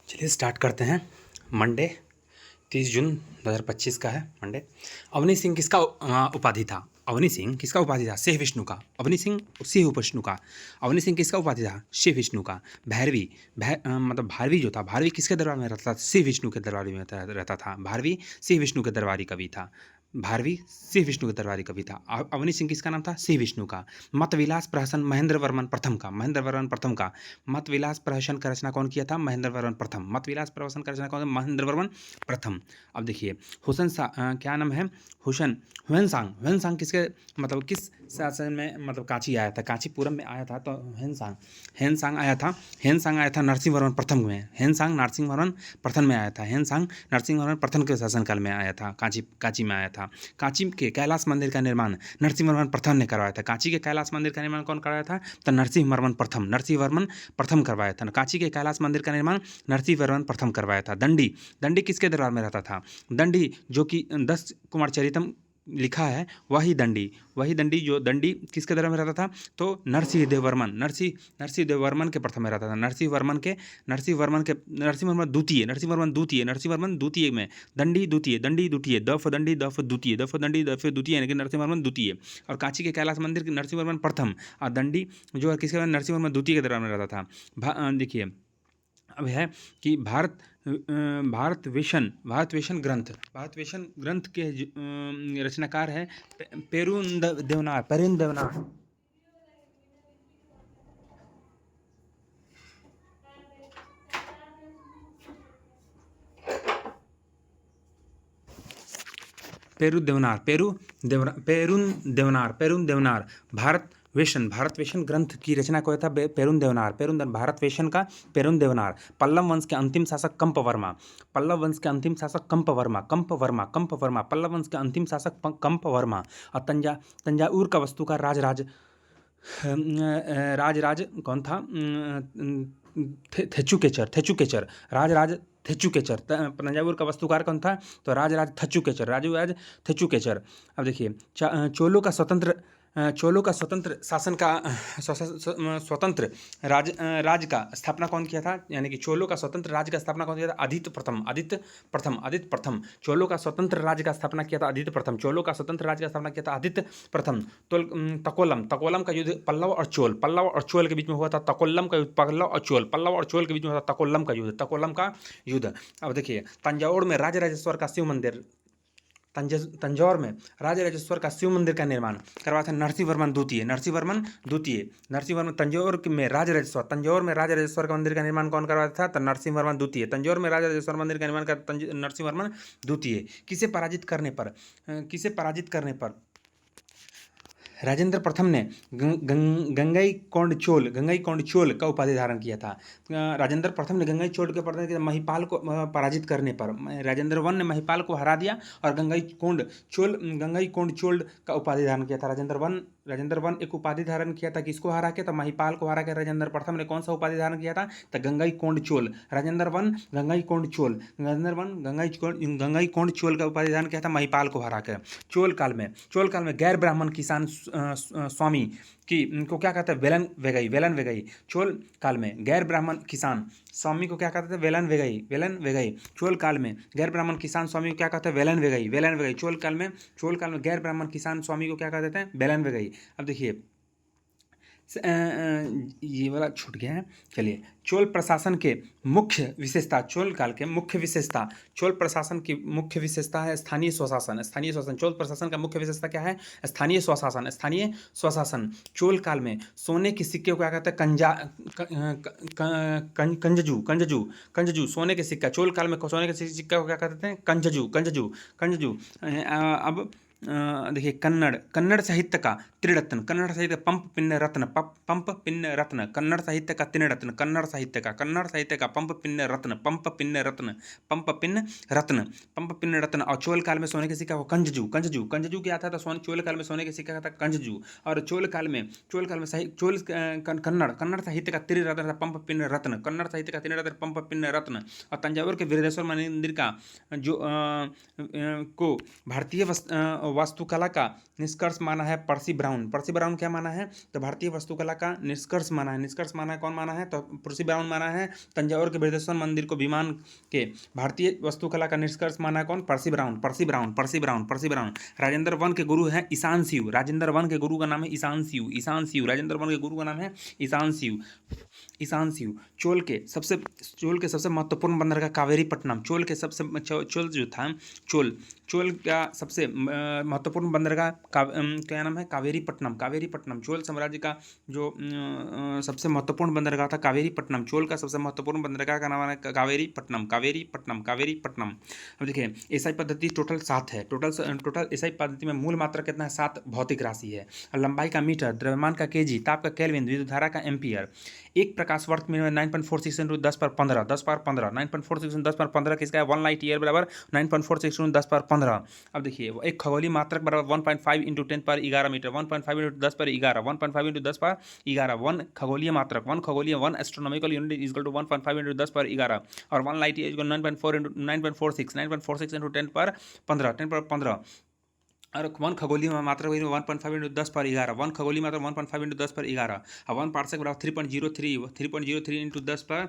चलिए स्टार्ट करते हैं। मंडे 30 जून 2025 का है मंडे। अवनी सिंह किसका उपाधि था? अवनी सिंह किसका उपाधि था? सिंह विष्णु का। अवनी सिंह सिंह विष्णु का। अवनी सिंह किसका उपाधि था? सिंह विष्णु का। भैरवी मतलब भारवी जो था, भारवी किसके दरबार में रहता था? सिंह विष्णु के दरबार में रहता था। भारवी सिंह विष्णु के दरबारी कवि था। भारवी सिंह विष्णु के दरबारी कवि था। अवनी सिंह किसका नाम था? सिंह विष्णु का। मतविलास प्रहसन महेंद्र वर्मन प्रथम का। महेंद्र वर्मन प्रथम का। मतविलास प्रहसन का रचना कौन किया था? महेंद्र वर्मन प्रथम। मतविलास प्रहसन का रचना कौन? महेंद्र वर्मन प्रथम। अब देखिए क्या नाम है? ह्वेनसांग। ह्वेनसांग किसके मतलब किस शासन में मतलब कांची आया था? कांचीपुरम में आया था तो ह्वेनसांग आया था। ह्वेनसांग आया था नरसिंह वर्मन प्रथम में। ह्वेनसांग नरसिंह वर्मन प्रथम में आया था। ह्वेनसांग नरसिंह वर्मन प्रथम के शासनकाल में आया था। कांची में आया था। कांची के कैलाश मंदिर का निर्माण नरसिंह वर्मन प्रथम ने करवाया था। कांची के कैलाश मंदिर का निर्माण कौन करवाया था? तो नरसिंह वर्मन प्रथम प्रथम करवाया था। कांची के कैलाश मंदिर का निर्माण नरसिंह वर्मन प्रथम करवाया था। दंडी दंडी किसके दरबार में रहता था? दंडी जो कि 10 कुमार चरितम लिखा है, वही दंडी जो दंडी किसके दरबार में रहता था? तो नरसिंह देव वर्मन के प्रथम में रहता था। नरसिंह वर्मन द्वितीय में दंडी द्वितीय दफ द्वितीय यानी कि नरसिंह वर्मन द्वितीय। और कांची के कैलाश मंदिर के नरसिंह वर्मन प्रथम और दंडी जो है किसके नरसिंह वर्मन द्वितीय के दरबार में रहता था। देखिए अब है कि भारतवेशन ग्रंथ के रचनाकार है पेरुन देवनार। पेरुन देवनार। भारतवेशन ग्रंथ की रचना को था पेरुन देवनार। भारतवेशन का पेरुन देवनार। पल्लव वंश के अंतिम शासक कंप वर्मा। पल्लव वंश के अंतिम शासक कंप वर्मा। और तंजावुर का वास्तुकार राजराज कौन था? थेचुकेचर। राजराज थेचुकेचर। तंजावुर का वास्तुकार कौन था? तो राजराज थेचुकेचर। अब देखिए चोलों का स्वतंत्र शासन का स्वतंत्र राज का स्थापना कौन किया था? यानी कि चोलों का स्वतंत्र राज्य का स्थापना कौन किया था? आदित्य प्रथम। चोलों का स्वतंत्र राज्य का स्थापना किया था आदित्य प्रथम। तकोलम का युद्ध पल्लव और चोल के बीच में हुआ था। तकोलम का युद्ध। अब देखिए तंजावुर में राजराजेश्वर का शिव मंदिर का निर्माण करवाया था नरसिंह वर्मन द्वितीय। तंजावुर में राजराजेश्वर का मंदिर का निर्माण कौन करवाया था? तो नरसिंह वर्मन द्वितीय। तंजावुर में राजराजेश्वर मंदिर का निर्माण कर नरसिंह वर्मन द्वितीय। किसे पराजित करने पर राजेंद्र प्रथम ने गंगईकोंड चोल का उपाधि धारण किया था? राजेंद्र प्रथम ने गंगईकोंड के महिपाल को पराजित करने पर राजेंद्र वन ने महिपाल को हरा दिया और गंगईकोंड चोल का उपाधि धारण किया था। राजेंद्र वन एक उपाधि धारण किया था। किसको हरा के? तो महिपाल को हरा के राजेंद्र प्रथम ने कौन सा उपाधि धारण किया था? तो गंगईकोंड चोल। राजेंद्र वन गंगईकोंड चोल का उपाधि धारण किया था महिपाल को हरा के। चोल काल में गैर ब्राह्मण किसान स्वामी को क्या कहते हैं? वेलन वेगई। चोल काल में गैर ब्राह्मण किसान स्वामी को क्या कहते थे? वेलन वेगई। चोल काल में गैर ब्राह्मण किसान स्वामी को क्या कहते हैं? वेलन वेगई। चोल काल में गैर ब्राह्मण किसान स्वामी को क्या कहते हैं? वेलन वेगई। अब देखिए ये वाला छूट गया है। चलिए चोल प्रशासन के मुख्य विशेषता। चोल प्रशासन की मुख्य विशेषता है स्थानीय स्वशासन। चोल प्रशासन का मुख्य विशेषता क्या है? स्थानीय स्वशासन। चोल काल में सोने के सिक्के को क्या कहते हैं? कंजजू सोने के सिक्का। चोल काल में सोने के सिक्का को क्या कहते हैं? कंजजू। अब देखिए कन्नड़ साहित्य का त्रिरत्न। कन्नड़ साहित्य पंप पिन्न रत्न। कन्नड़ साहित्य का त्रिरत्न। कन्नड़ साहित्य का पंप पिन्न रत्न। और चोल काल में सोने के सिक्का को कंजजू क्या था? तो चोल काल में सोने के सिक्का था कंजजू। और चोल काल में कन्नड़ साहित्य का त्रिरत्न पंप पिन्न रत्न। और तंजावुर के वीरेश्वर मंदिर का जो को भारतीय वास्तुकला का निष्कर्ष माना है पर्सी ब्राउन। पर्सी ब्राउन क्या माना है? तो भारतीय वास्तुकला का निष्कर्ष माना है। निष्कर्ष माना है, कौन माना है? तो पर्सी ब्राउन माना है। तंजावुर के बृहदेश्वर मंदिर को विमान के भारतीय वास्तुकला का निष्कर्ष माना है कौन? पर्सी ब्राउन। पर्सी ब्राउन, पर्सी ब्राउन, पर्सी ब्राउन। राजेंद्र वन के गुरु हैं ईशान सिंह। राजेंद्र वन के गुरु का नाम है ईशान सिंह। ईशान सिंह, राजेंद्र वन के गुरु का नाम है ईशान सिंह। ईशान सिंह। चोल के सबसे महत्वपूर्ण बंदरगाह कावेरीपट्टनम। चोल जो था, चोल का सबसे महत्वपूर्ण बंदरगाह क्या नाम है? कावेरीपट्टनम। कावेरीपट्टनम चोल साम्राज्य का जो सबसे महत्वपूर्ण बंदरगाह था कावेरीपट्टनम। चोल का सबसे महत्वपूर्ण बंदरगाह का नाम है कावेरीपट्टनम। कावेरीपट्टनम, कावेरीपट्टनम। अब देखिए एसआई पद्धति टोटल 7 है। टोटल एसआई पद्धति में मूल मात्रा कितना है? 7 भौतिक राशि है। लंबाई का मीटर, द्रव्यमान का केजी, ताप का केल्विन, विद्युत धारा का एम्पियर। एक प्रकाश वर्ष में 9.46 × 10^15 10^15 9.46 × 10^15 किसका है? 1 लाइट ईयर बराबर 9.46 × 10^15। अब देखिए एक खगोलीय मात्रक बराबर 1.5 × 10^11 मीटर। 1.5 × 10^11 1.5 × 10^11 1 खगोलीय मात्रक, 1 astronomical unit is equal to 1.5 × 10^11 और 1 लाइट ईयर 9.46 × 10^15 और 1 खगोलीय मात्रक 1.5 × 10^11 1 खगोलीय मात्रक 1.5 × 10^11 और 1 पार्सेक बराबर 3.03 × 10^16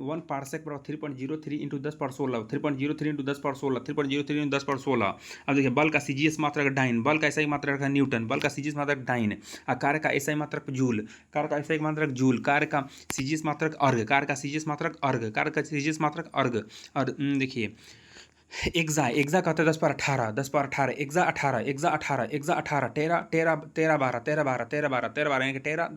1 पार्सेक बराबर 3.03 × 10^16 3.03 × 10^16 3.03 × 10^16। अब देखिए बल का सीजीएस मात्रक डाइन, बल का एसआई मात्रक है न्यूटन, बल का सीजीएस मात्रक डाइन, कार्य का एसआई मात्रक जूल, कार्य का एसआई मात्रक जूल, कार्य का सीजीएस मात्रक अर्ग, कार्य का सीजीएस मात्रक अर्ग, कार्य का सीजीएस मात्रक अर्ग। और देखिए एक्जा का होता है 10^18 एक्जा 18 13 यानी कि 13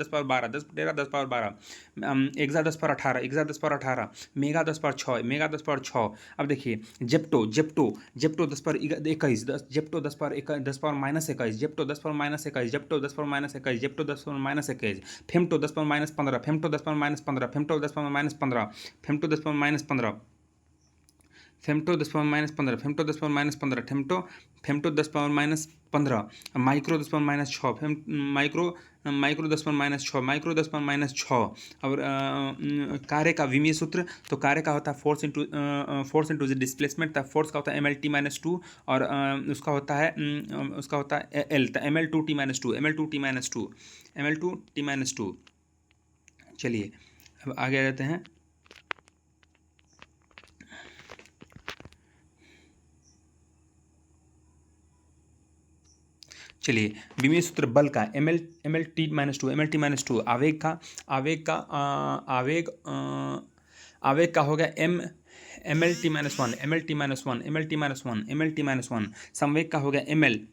एक्जा 10^18 मेगा 10^6 अब देखिए Zepto 10^21 Zepto 10^-21 Zepto 10^-21 femto 10^-15 femto 10^-15 femto 10^-15 femto 10^-15 femto 10^-15 femto 10^-15 femto 10^-15 micro 10^-6 micro 10^-6 micro 10^-6 और कार्य का विमीय सूत्र, तो कार्य का होता है फोर्स इंटू डिस्प्लेसमेंट, फोर्स का होता है ML_T-2 और उसका होता है L ML2T-2 चलिए अब आगे आ जाते हैं। चलिए विमीय सूत्र बल का ML_T-2 आवेग का हो गया ML_T-1 संवेग का हो गया ML2T-1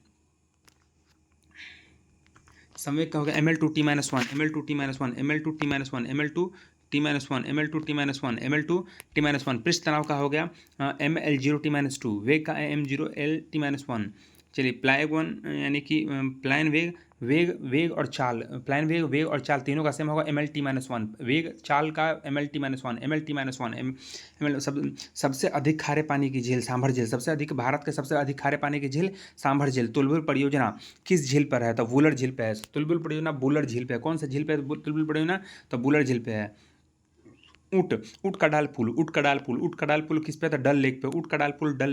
पृष्ठ तनाव का हो गया ML0T-2 वेग का M0L_T-1। चलिए प्लायग वन यानी कि प्लायन वेग और चाल, प्लायन वेग और चाल तीनों का सेम होगा ML_T-1 वेग चाल का ML_T-1 सबसे अधिक खारे पानी की झील सांभर झील, भारत के सबसे अधिक खारे पानी की झील सांभर झील। तुलबुल परियोजना किस झील पर है? तो वुलर झील पे है। तुलबुल परियोजना वुलर झील पे है। कौन सा झील पे है तुलबुल परियोजना? तो वुलर झील पे है। ऊँट का डाल पुल किस पे? तो डल लेक पे। ऊँट का डाल पुल डल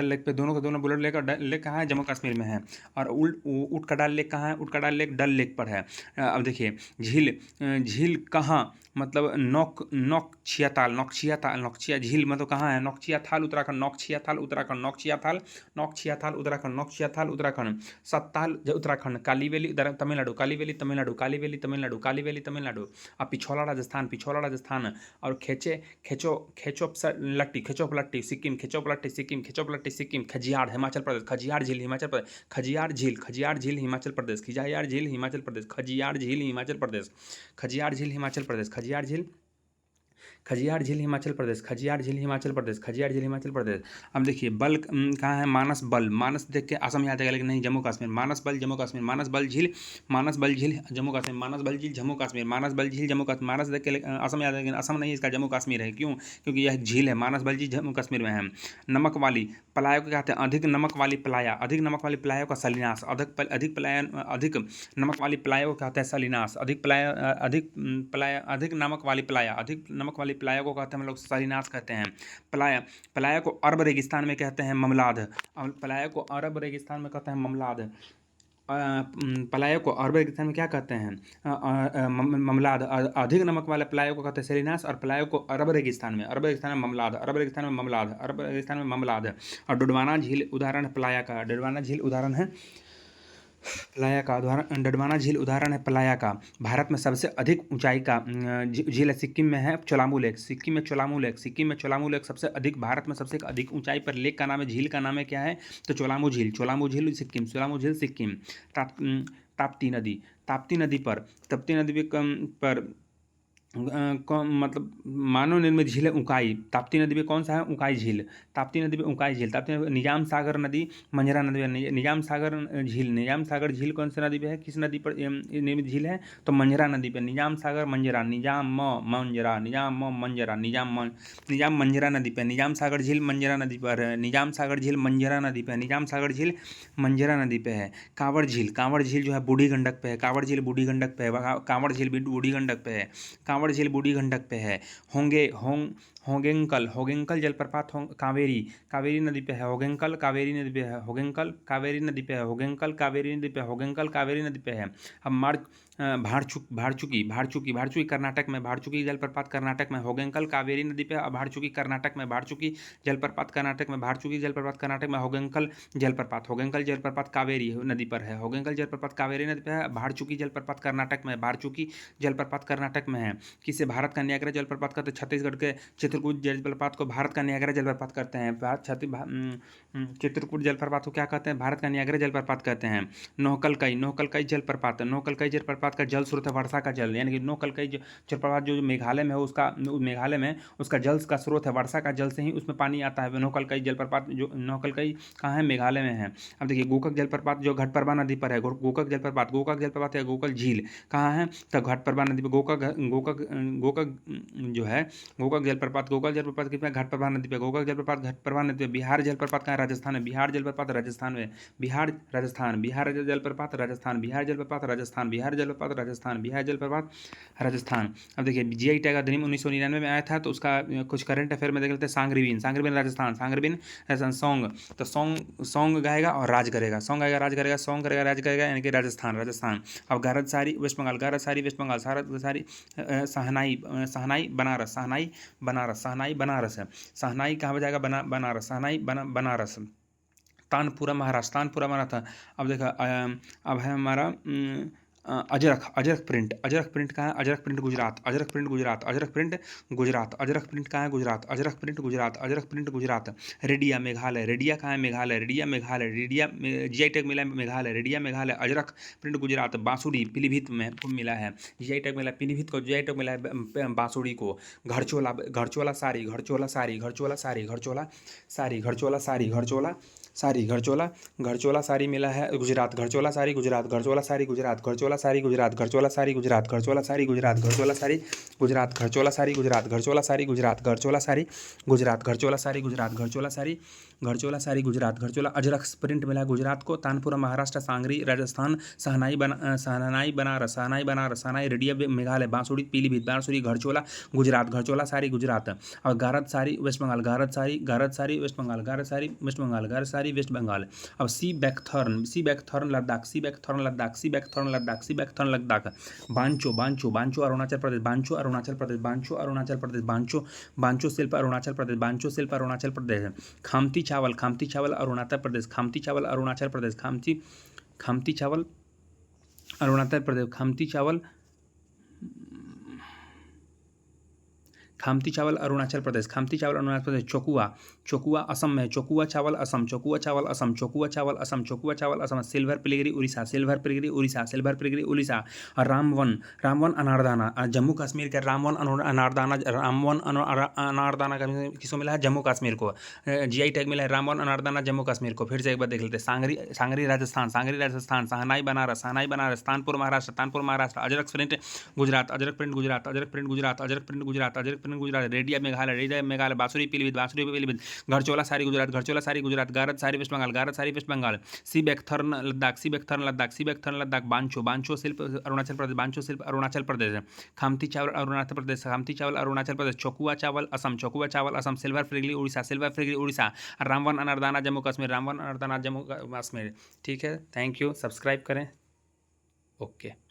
लेक पे दोनों का दोनों बुलेट लेक और डल लेक कहाँ है? जम्मू कश्मीर में है। और ऊँट का डाल लेक कहाँ है? ऊँट का डाल लेक डल लेक पर है। अब देखिए झील कहाँ मतलब नौकछिया झील मतलब कहाँ है? नौकछियाथाल उत्तराखंड, नौकछियाथाल उत्तराखंड, सत्ताल उत्तराखंड, कालीवेली तमिलनाडु और पिछौला राजस्थान और खेचोपलट्टी सिक्किम, खजियार हिमाचल प्रदेश, खजियार झील हिमाचल प्रदेश। अब देखिए बल कहाँ है? मानस देख के असम याद आएगा लेकिन नहीं, जम्मू कश्मीर। मानस बल झील जम्मू कश्मीर, मानस बल झील जम्मू कश्मीर। मानस देख के असम याद आएगा, असम नहीं, इसका जम्मू कश्मीर है। क्यों? क्योंकि यह झील है। मानस बल झील जम्मू कश्मीर में है। नमक वाली पलायों को कहते हैं अधिक नमक वाली पलायों का सलिनास, अधिक नमक वाली पलायों को कहते हैं सलिनास, अधिक नमक नमक वाली प्लाया को कहते हैं हम लोग सलीनास कहते हैं। प्लाया को अरब रेगिस्तान में कहते हैं ममलाद। प्लाया को अरब रेगिस्तान में कहते हैं ममलाद। प्लाया को अरब रेगिस्तान में क्या कहते हैं? ममलाद। अधिक नमक वाले प्लाया को कहते हैं सेलिनास, और प्लाया को अरब रेगिस्तान में ममलाद, अरब रेगिस्तान में ममलाद, अरब रेगिस्तान में ममलाद। और डुडवाना झील उदाहरण है प्लाया का। डुडवाना झील उदाहरण है प्लाया का। डडवाना झील उदाहरण है प्लाया का। भारत में सबसे अधिक ऊंचाई का झील है सिक्किम में है चोलामू लेक। सिक्किम में चोलामू लेक सबसे अधिक, भारत में सबसे अधिक ऊंचाई पर लेक का नाम है, झील का नाम है क्या है? तो चोलामू झील सिक्किम। ताप्ती नदी पर मतलब मानव निर्मित झील है उकाई। ताप्ती नदी पे कौन सा है? उकाई झील। ताप्ती नदी पे उकाई झील। ताप्ती नदी निजाम सागर नदी, मंजरा नदी पे निजाम सागर झील कौन सी नदी पे है? किस नदी पर निर्मित झील है? तो मंजरा नदी पे। निजाम मंजरा नदी पे। निजाम सागर झील मंजरा नदी पर है। निजाम सागर झील मंजरा नदी पे है। कांवड़ झील जो है बूढ़ी गंडक पे है। कांवड़ झील बूढ़ी गंडक पे है। कांवड़ झील बूढ़ी गंडक पे है। होगेंकल जलप्रपात कावेरी नदी पे है। होगेंकल कावेरी नदी पे है। अब भाड़चुकी कर्नाटक में। भाड़चुकी जलप्रपात कर्नाटक में। होगेंकल कावेरी नदी पे। भाड़चुकी कर्नाटक में। भाड़चुकी जलप्रपात कर्नाटक में। होगेंकल जलप्रपात कावेरी नदी पर है। होगेंकल जलप्रपात कावेरी नदी पे है। भाड़चुकी जलप्रपात कर्नाटक में है। किसे भारत का नियाग्रा जलप्रपात कहते हैं? छत्तीसगढ़ के चित्रकूट जलप्रपात को भारत का नियाग्रा जलप्रपात कहते हैं। चित्रकूट जलप्रपात को क्या कहते हैं? भारत का नियाग्रा जलप्रपात कहते हैं। नोहकलकई जलप्रपात का जल स्रोत है वर्षा का जल, यानी कि नोहकलकई जलप्रपात जो मेघालय में है, उसका जल का स्रोत है वर्षा का जल से ही उसमें पानी आता है। नोहकलकई कहाँ है? मेघालय में है। अब देखिए गोकाक जलप्रपात जो घटप्रभा नदी पर है। गोकाक जलप्रपात या गोकाक झील कहाँ है? तो घटप्रभा नदी पर। गोकाक जलप्रपात कितना? घटप्रभा नदी पे। गोकाक जलप्रपात घटप्रभा नदी पे। बिहार जलप्रपात कहाँ है? राजस्थान में। बिहार जलप्रपात राजस्थान। अब देखिए जीआई टैग अधिनियम 1999 में आया था, तो उसका कुछ करंट अफेयर में देख लेते हैं। सांगरीबिन राजस्थान। तो सॉन्ग गाएगा और राज करेगा। सॉन्ग करेगा राज करेगा, यानी कि राजस्थान। अब गारदसारी वेस्ट बंगाल। सहनाई बनारस है। सहनाई कहाँ पे जाएगा? बनारस। तानपुरा महाराष्ट्र। अब देखा अब है हमारा अजरक प्रिंट कहाँ है? अजरक प्रिंट गुजरात। अजरक प्रिंट कहाँ है? गुजरात। रेडिया कहाँ है? मेघालय। रेडिया जीआई टैग मिला है मेघालय। रेडिया अजरक प्रिंट गुजरात। बांसुरी पीलीभीत में मिला है। जीआई टैग मिला पीलीभीत को। जीआई टैग मिला है बांसुरी को। घरचोला सारी मिला है गुजरात। घरचोला सारी गुजरात। घरचोला अजरक प्रिंट मिला है गुजरात को। तानपुरा महाराष्ट्र। सांगरी राजस्थान। सहनाई बनारस। सहनाई रेडिया मेघालय। बांसुरी पीलीभीत। बांसुरी घरचोला गुजरात। और गारद सारी वेस्ट बंगाल। अब सी बैकथॉर्न लद्दाख। बांचो अरुणाचल प्रदेश। बांचो शिल्प अरुणाचल प्रदेश। खामती चावल अरुणाचल प्रदेश। खामती चावल अरुणाचल प्रदेश। चोकुआ असम में। चोकुआ चावल असम। सिल्वर पिलगरी उड़ीसा। और रामवन अनारदाना जम्मू कश्मीर का। रामवन अनारदाना किसको मिला है? जम्मू कश्मीर को। जीआई टैग मिला है रामवन अनारदाना जम्मू कश्मीर को। फिर से एक बार देख लेते हैं। सांगरी राजस्थान। सहनाई बनारस। तानपुर महाराष्ट्र। अजरक प्रिंट गुजरात। उत्तराखंड गुजरात, रेडिया मेघालय, बांसुरी पीलीभीत, घरचोला सारी गुजरात, गारद सारी वेस्ट बंगाल, सीबेक्थर्न लद्दाख, बांचो शिल्प अरुणाचल प्रदेश, खामती चावल अरुणाचल प्रदेश, चोकुआ चावल असम, सिल्वर फ्रिगली उड़ीसा, रामवन अनरदाना जम्मू कश्मीर। ठीक है, थैंक यू, सब्सक्राइब करें। ओके।